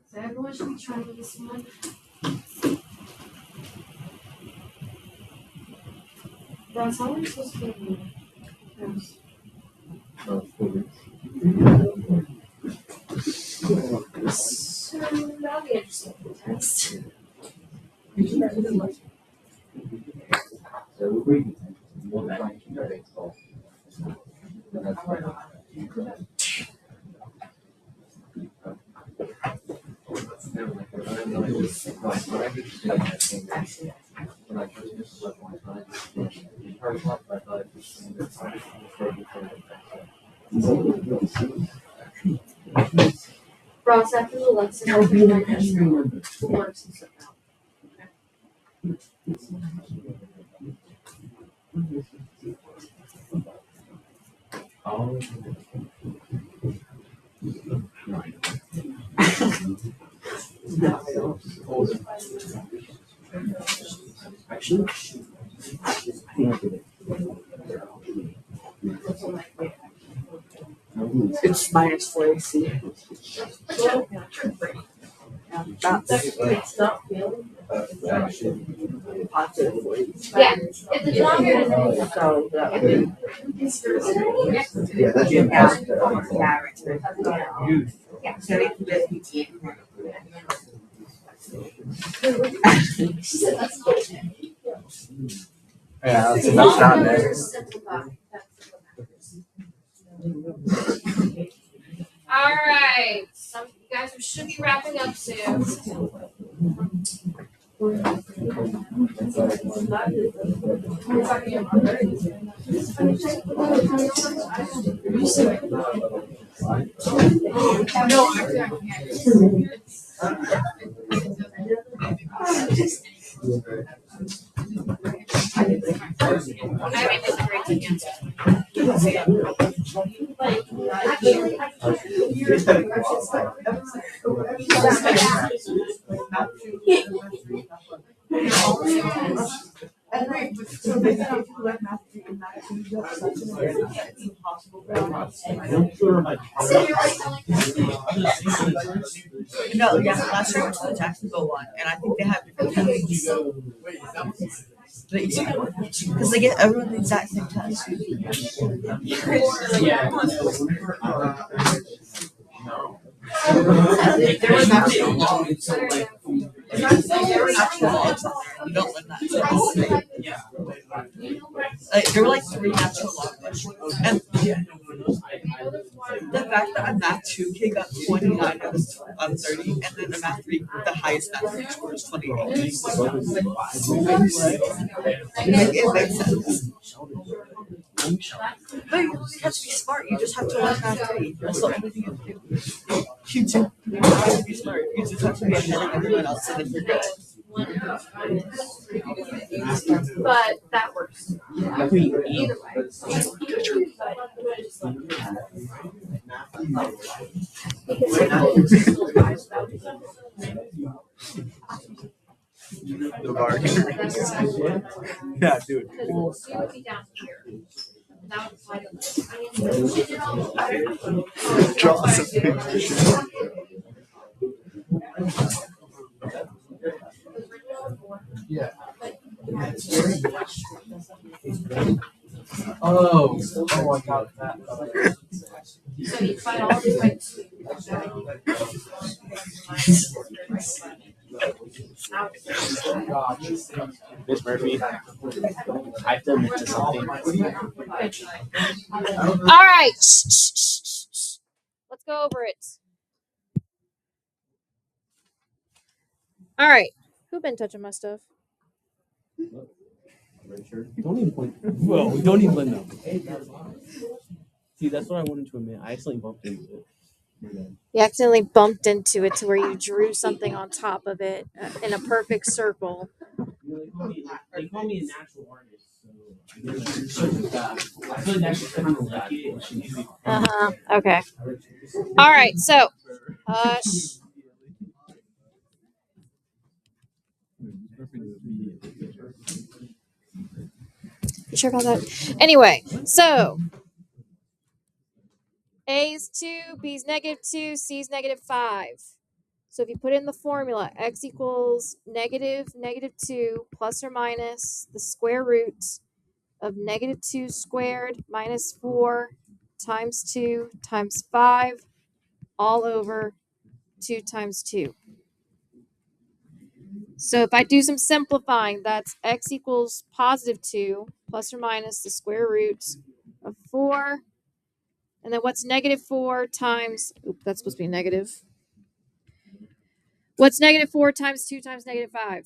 Speaker 6: So everyone should be trying this one. Ross, how are we supposed to get you? So that'll be interesting. Test. Ross, after the lesson, I'll be my works and stuff out.
Speaker 5: It's -4 AC.
Speaker 6: It's not feeling.
Speaker 5: Positive.
Speaker 6: Yeah, if it's not here.
Speaker 5: So that would be.
Speaker 3: Yeah, that's
Speaker 5: Yeah,
Speaker 3: your
Speaker 5: yeah, right. Yeah, so it could just be tea.
Speaker 6: She said that's not it.
Speaker 3: Yeah,
Speaker 6: It's not there. All right, you guys should be wrapping up soon. I disagree with you.
Speaker 5: No, yeah, last year I went to the Jacksonville one, and I think they have different tests. Because they get everyone the exact same test. There was actual logs. There were actual logs on there. You don't win that. There were like 3 natural log questions. And the fact that a math 2 kid got 29 out of 30, and then a math 3, the highest math 3 score is 28. It makes sense. No, you don't even have to be smart. You just have to learn math 3. That's the only thing you have to do. You don't have to be smart. You just have to be ahead of everyone else, and then you're good.
Speaker 6: But that works.
Speaker 4: If we eat,
Speaker 5: The bar. Yeah, dude.
Speaker 6: Well, she would be down here. That would apply to this. I mean,
Speaker 5: Draw some pictures.
Speaker 3: Yeah.
Speaker 2: Oh my god, that.
Speaker 6: so you find all these like
Speaker 4: Miss Murphy, I have to admit to something.
Speaker 1: All right. Shh. Let's go over it. All right. Who been touching my stuff?
Speaker 4: Don't even point. Well, don't even let them. See, that's what I wanted to admit. I accidentally bumped into it.
Speaker 1: You accidentally bumped into it to where you drew something on top of it in a perfect circle.
Speaker 4: They call me a natural artist. So I feel like that's kind of like it.
Speaker 1: Okay. All right. So, shh. You sure about that? Anyway, so A's 2, B's -2, C's -5. So if you put in the formula, x equals -2 plus or minus the square root of negative 2 squared minus 4 times 2 times 5 all over 2 times 2. So if I do some simplifying, that's x equals positive 2 plus or minus the square root of 4. And then what's negative 4 times, that's supposed to be negative. What's negative 4 times 2 times negative 5?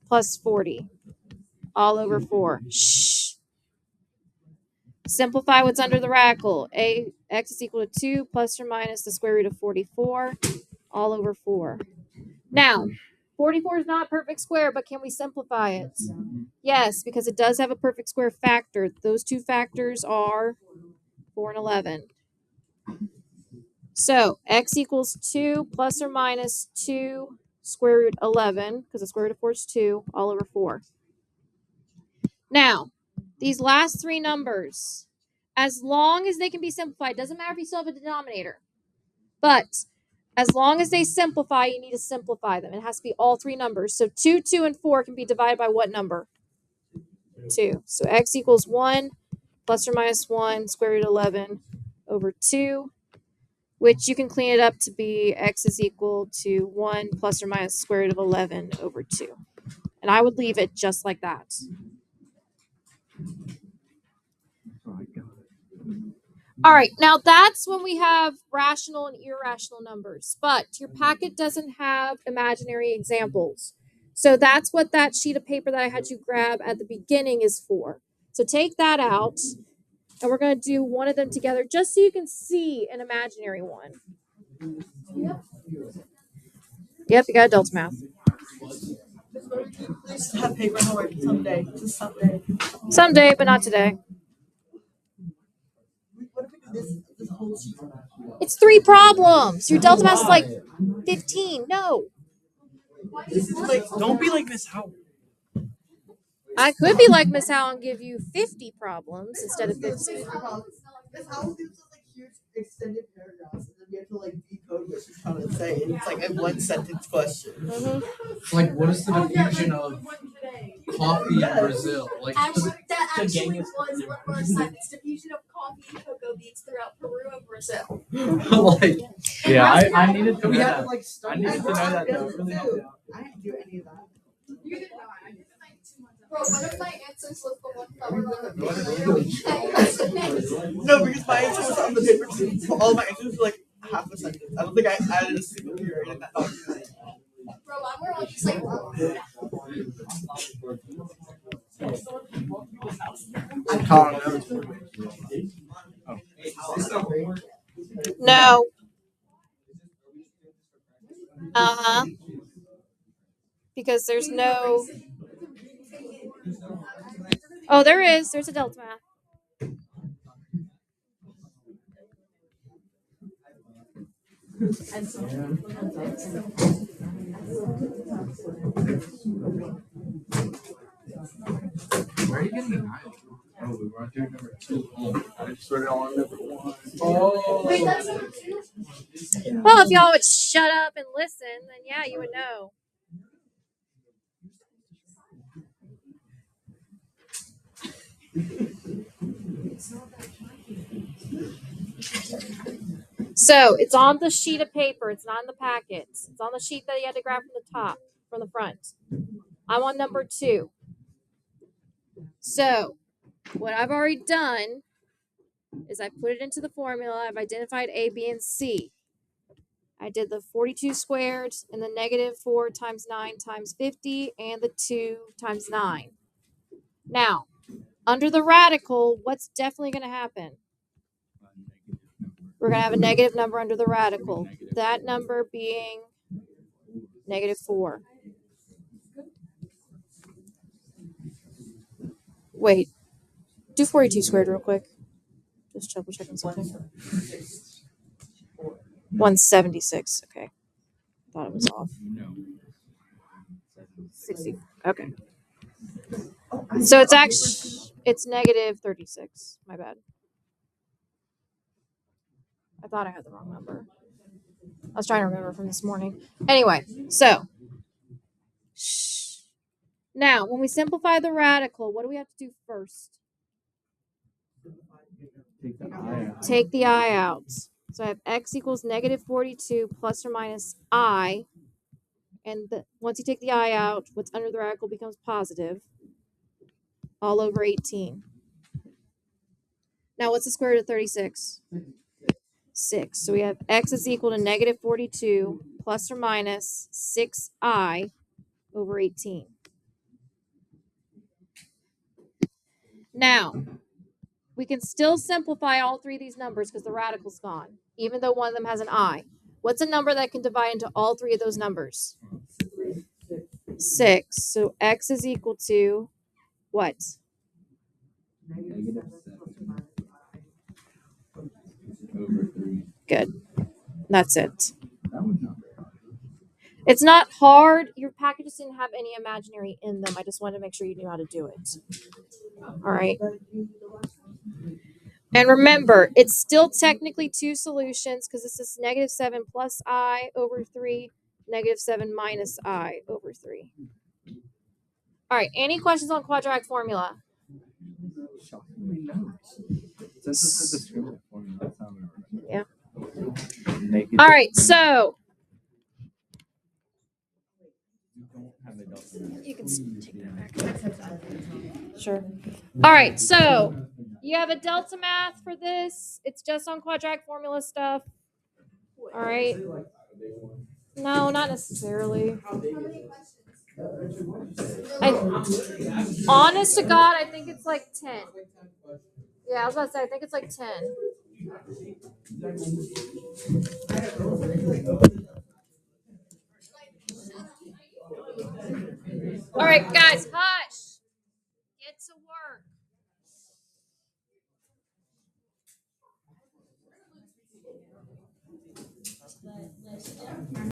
Speaker 1: Plus 40 all over 4. Shh. Simplify what's under the radical. X is equal to 2 plus or minus the square root of 44 all over 4. Now, 44 is not a perfect square, but can we simplify it? Yes, because it does have a perfect square factor. Those two factors are 4 and 11. So, x equals 2 plus or minus 2 square root 11, because the square root of 4 is 2, all over 4. Now, these last three numbers, as long as they can be simplified, doesn't matter if you still have a denominator, but as long as they simplify, you need to simplify them. It has to be all three numbers. So 2, 2, and 4 can be divided by what number? 2. So x equals 1 plus or minus 1 square root 11 over 2, which you can clean it up to be x is equal to 1 plus or minus square root of 11 over 2. And I would leave it just like that. All right, now that's when we have rational and irrational numbers, but your packet doesn't have imaginary examples. So that's what that sheet of paper that I had you grab at the beginning is for. So take that out, and we're going to do one of them together just so you can see an imaginary one. Yep, you got adult math.
Speaker 5: Please have paper homework someday. Just someday.
Speaker 1: Someday, but not today.
Speaker 5: What if we do this whole sheet?
Speaker 1: It's 3 problems. Your delta math is like 15. No.
Speaker 3: Don't be like Miss Howard.
Speaker 1: I could be like Miss Howe and give you 50 problems instead of 15.
Speaker 5: This house gives us like huge extended paragraphs, and then we have to like decode what she's trying to say, and it's like a 1 sentence question.
Speaker 2: Like, what is the diffusion of coffee in Brazil? Like,
Speaker 8: Actually, that
Speaker 4: The
Speaker 8: actually
Speaker 4: gang
Speaker 8: was
Speaker 4: is-
Speaker 8: one of our assignments. Diffusion of coffee and cocoa beans throughout Peru and Brazil.
Speaker 2: like,
Speaker 4: Yeah, I needed to know
Speaker 2: we have
Speaker 4: that.
Speaker 2: to like
Speaker 4: I
Speaker 2: study.
Speaker 4: needed to know that though. It really helped me out.
Speaker 5: I didn't do any of that.
Speaker 8: You did not. I did like 2 months. Bro, one of my answers was the one that were on the paper.
Speaker 5: No, because my answer was on the paper too. So all my answers were like half a sentence. I don't think I added a single period in that document.
Speaker 8: Bro, we're all just like,
Speaker 3: I taught him.
Speaker 1: No. Uh-huh. Because there's no... Oh, there is. There's a delta math.
Speaker 2: Where are you getting that? Oh, we were doing number 2. Oh, I just started on number 1. Oh.
Speaker 8: wait, that's number 2?
Speaker 1: Well, if y'all would shut up and listen, then yeah, you would know. So it's on the sheet of paper. It's not in the packets. It's on the sheet that you had to grab from the top, from the front. I'm on number 2. So what I've already done is I put it into the formula. I've identified A, B, and C. I did the 42 squared and the negative 4 times 9 times 50 and the 2 times 9. Now, under the radical, what's definitely going to happen? We're going to have a negative number under the radical. That number being negative 4. Wait. Do 42 squared real quick. Just double checking something. 176. Okay. Thought it was off. 60. Okay. So it's actually, it's negative 36. My bad. I thought I had the wrong number. I was trying to remember from this morning. Anyway, so Now, when we simplify the radical, what do we have to do first?
Speaker 2: Take the I out.
Speaker 1: Take the I out. So I have x equals negative 42 plus or minus I. And once you take the I out, what's under the radical becomes positive. All over 18. Now, what's the square root of 36? 6. So we have x is equal to negative 42 plus or minus 6I over 18. Now, we can still simplify all three of these numbers because the radical's gone, even though one of them has an I. What's a number that can divide into all three of those numbers? 6. So x is equal to what?
Speaker 2: -7 over 3.
Speaker 1: Good. That's it.
Speaker 2: That one's not very hard.
Speaker 1: It's not hard. Your packages didn't have any imaginary in them. I just wanted to make sure you knew how to do it. All right. And remember, it's still technically two solutions because this is -7 plus I over 3, -7 minus I over 3. All right. Any questions on quadratic formula?
Speaker 2: Shockingly no. Since this is a discriminant formula, that's how we write it.
Speaker 1: Yeah.
Speaker 2: Negative.
Speaker 1: All right. So
Speaker 2: You don't have a delta.
Speaker 1: you can take that back. Sure. All right. So you have a delta math for this. It's just on quadratic formula stuff. All right. No, not necessarily. Honest to God, I think it's like 10. Yeah, I was about to say, I think it's like 10. All right, guys, hi.